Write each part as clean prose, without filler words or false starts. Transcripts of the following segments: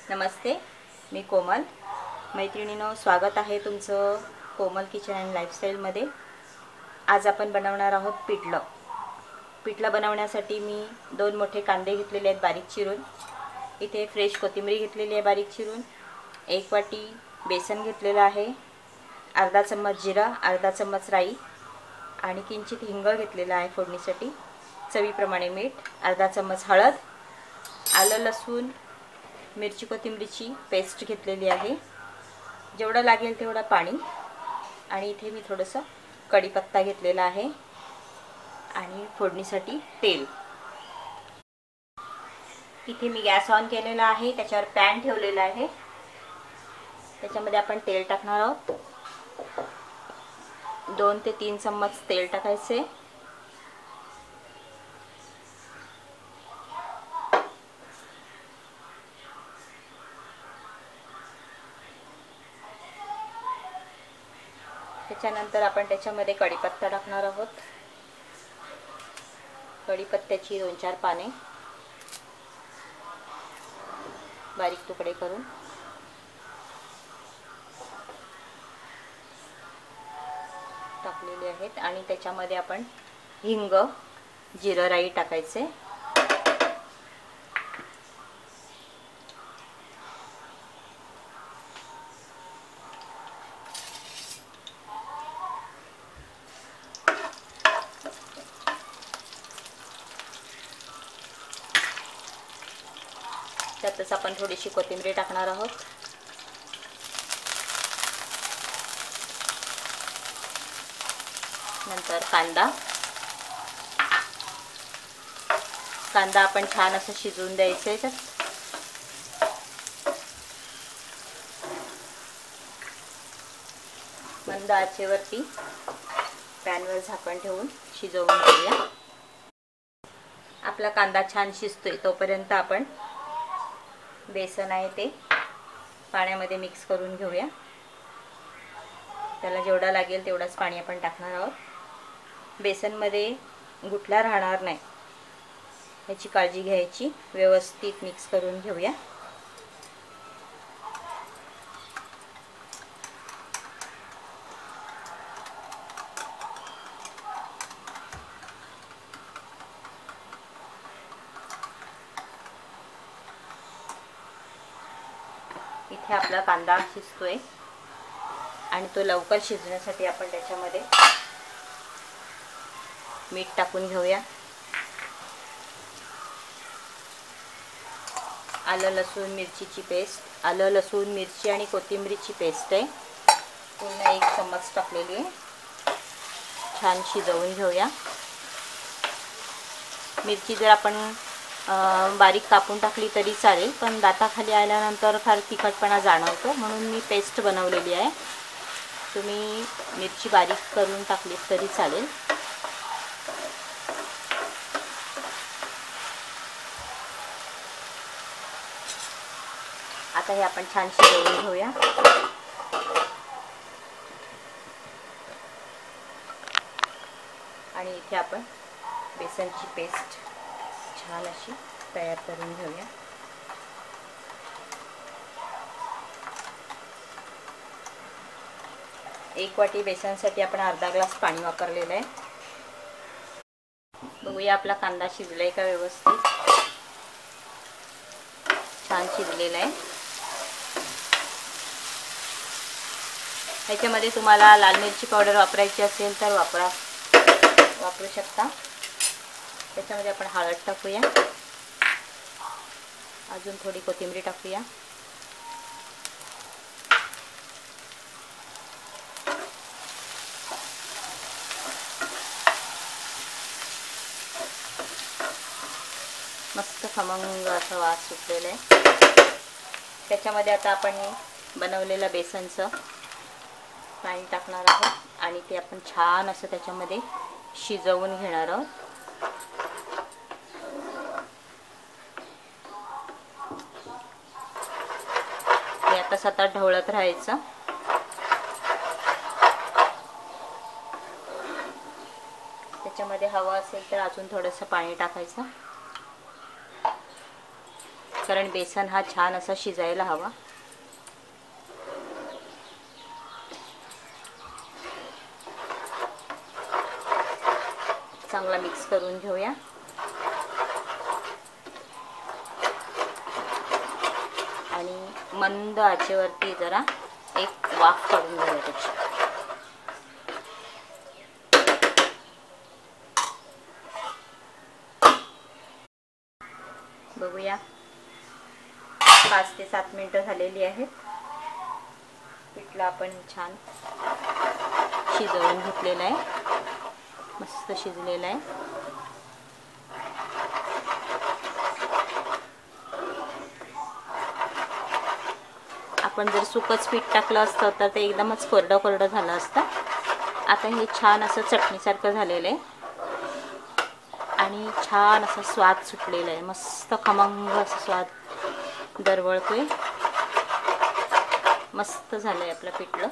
नमस्ते, मी कोमल. मैत्रिणींनो, स्वागत आहे तुमचं कोमल किचन अँड लाईफस्टाईलमध्ये. आज आपण बनवणार आहोत पिठलं. पिठलं बनवण्यासाठी मी 2 मोठे कांदे घेतलेले आहेत बारीक चिरून. इथे फ्रेश कोथिंबीर घेतलेली आहे बारीक चिरून. 1 वाटी बेसन घेतलेलं आहे. अर्धा चम्मच जिरा, अर्धा चम्मच राई आणि किंचित हिंग घेतलेला आहे फोडणीसाठी. चवीप्रमाणे मीठ, अर्धा चम्मच हळद, आलं लसूण मिरची कोथिंबीरची पेस्ट घेतलेली आहे. जेवढं लागेल तेवढं पाणी. आणि इथे मी थोडंसं कढीपत्ता घेतलेला आहे आणि फोडणीसाठी तेल. इथे मी गॅस ऑन केलेला आहे. त्याच्यावर पॅन ठेवलेला आहे. त्याच्यामध्ये आपण तेल टाकणार आहोत. 2 ते 3 चम्मच तेल टाकायचे. त्याच्यानंतर आपण त्याच्यामध्ये कढीपत्ता टाकणार आहोत. कढीपत्त्याची 2-4 पाने बारीक तुकडे करून टाकलेले आहेत. आणि त्याच्यामध्ये आपण हिंग, जिरं, राई टाकायचे. त्यातच आपण थोडीशी कोथिंबीर टाकणार आहोत. नंतर कांदा आपण छान असं शिजवून द्यायचं. मंद आचेवरती पॅनवर झाकण ठेवून शिजवून घेऊया. आपला कांदा छान शिजतोय तोपर्यंत आपण बेसन आहे ते पाण्यामध्ये मिक्स करून घेऊया. त्याला जेवढा लागेल तेवढाच पाणी आपण टाकणार आहोत. बेसनमध्ये गुठला राहणार नाही याची काळजी घ्यायची. व्यवस्थित मिक्स करून घेऊया. इथे आपला कांदा शिजतोय आणि तो लवकर शिजण्यासाठी आपण त्याच्यामध्ये मीठ टाकून घेऊया. आलं लसूण मिरचीची पेस्ट, आलं लसूण मिरची आणि कोथिंबीरची पेस्ट आहे. पुन्हा 1 चम्मच टाकलेली आहे. छान शिजवून घेऊया. मिरची जर आपण बारीक कापून टाकली तरी चालेल, पण दाताखाली आल्यानंतर फार तिखटपणा जाणवतो, म्हणून मी पेस्ट बनवलेली आहे. तुम्ही मिरची बारीक करून टाकली तरी चालेल. आता हे आपण छान शिजवून घेऊया. आणि इथे आपण बेसनची पेस्ट छान अशी तयार करून घेऊया. एक वाटी बेसनसाठी आपण अर्धा ग्लास पाणी वापरलेलं आहे. बघूया आपला कांदा शिजलाय का व्यवस्थित. छान शिजलेला आहे. ह्याच्यामध्ये तुम्हाला लाल मिरची पावडर वापरायची असेल तर वापरू शकता. त्याच्यामध्ये आपण हळद टाकूया. अजून थोडी कोथिंबीर टाकूया. मस्त खमंग असा वास सुटलेला आहे. त्याच्यामध्ये आता आपण बनवलेलं बेसनचं पाणी टाकणार आहोत आणि ते आपण छान असं त्याच्यामध्ये शिजवून घेणार आहोत. हे आता सतत ढवळत राहायचं. त्याच्यामध्ये हवं असेल तर अजून थोडंसं पाणी टाकायचं. कारण बेसन हा छान असा शिजायला हवा. चांगला मिक्स करून घेऊया. आणि मंद आचेवरती जरा एक वाफ काढून घेऊया त्याची. बघूया 5 ते 7 मिनिटं झालेली आहेत. पिठलं आपण छान शिजवून घेतलेलं आहे, मस्त शिजलेलं आहे. आपण जर सुकंच पीठ टाकलं असतं तर ते एकदमच कोरडं कोरडं झालं असतं. आता हे छान असं चटणीसारखं झालेलं आहे आणि छान असा स्वाद सुटलेला आहे. मस्त खमंग असा स्वाद दरवळतोय. मस्त झालंय आपलं पिठलं.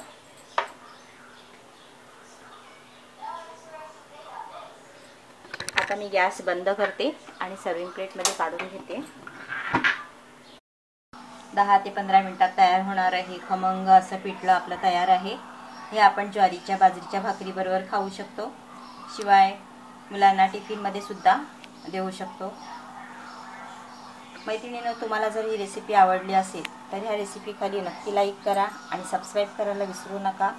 आता मी गॅस बंद करते आणि सर्विंग प्लेटमध्ये काढून घेते. 10 ते 15 मिनिटात तयार होणार आहे खमंग असं पिठलं आपलं तयार आहे. हे आपण ज्वारीच्या बाजरीच्या भाकरीबरोबर खाऊ शकतो. शिवाय मुलांना टिफिनमध्ये सुद्धा देऊ शकतो. मैत्रिणींनो, तुम्हाला जर ही रेसिपी आवडली असेल तर ह्या रेसिपी खाली नक्की लाईक करा आणि सबस्क्राईब करायला विसरू नका.